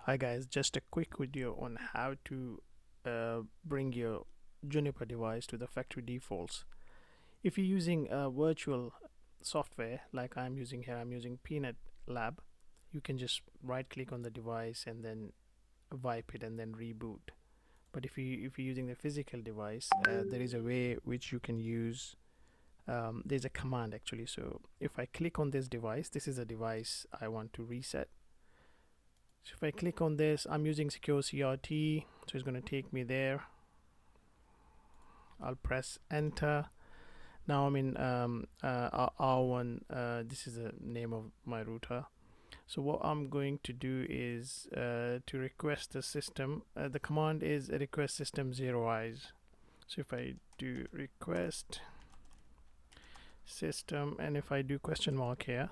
Hi guys, just a quick video on how to bring your Juniper device to the factory defaults. If you're using a virtual software like I'm using here, I'm using Peanut Lab, you can just right click on the device and then wipe it and then reboot. But if you're using the physical device, there is a way which you can use. There's a command actually. So if I click on this device, this is a device I want to reset. So if I click on this, I'm using secure CRT, so it's going to take me there. I'll press enter. Now I'm in R1. This is the name of my router. So what I'm going to do is to request the system. The command is request system 0 eyes. So if I do request system, and if I do question mark here,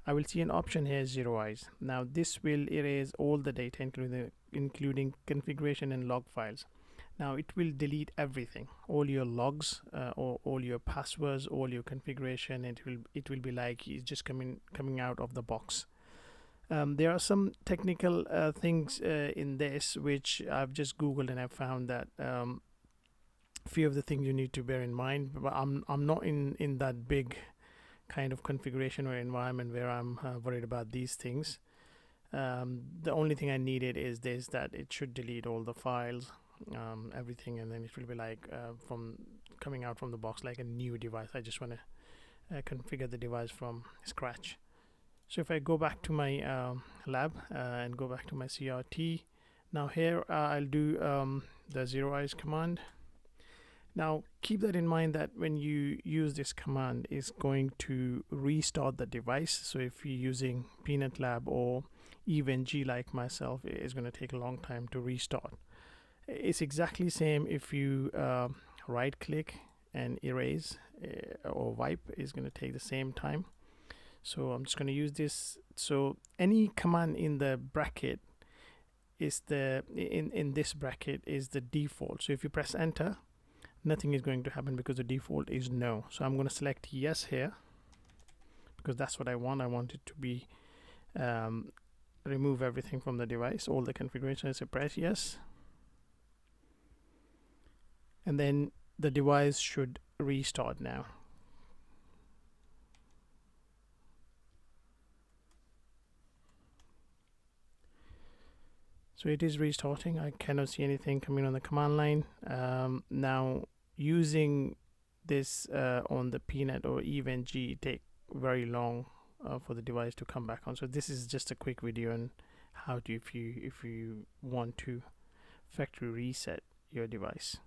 I will see an option here, 0 eyes. Now this will erase all the data, including configuration and log files. Now it will delete everything, all your logs, or all your passwords, all your configuration, and it will be like it's just coming out of the box. There are some technical things in this which I've just googled, and I've found that few of the things you need to bear in mind. But I'm not in that big kind of configuration or environment where I'm worried about these things. The only thing I needed is this, that it should delete all the files, everything, and then it will be like from coming out from the box like a new device. I just want to configure the device from scratch. So if I go back to my lab and go back to my CRT, now here I'll do the 0 eyes command. Now keep that in mind that when you use this command, it's going to restart the device. So if you're using Peanut Lab or even G like myself, it's going to take a long time to restart. It's exactly same if you right click and erase or wipe, is going to take the same time. So I'm just going to use this. So any command in the bracket is in this bracket is the default. So if you press enter, nothing is going to happen because the default is no. So I'm going to select yes here because that's what I want. I want it to be remove everything from the device, all the configuration. So press yes, and then the device should restart now. So it is restarting. I cannot see anything coming on the command line. Now using this on the Peanut or even G take very long for the device to come back on. So this is just a quick video on how to, if you want to factory reset your device.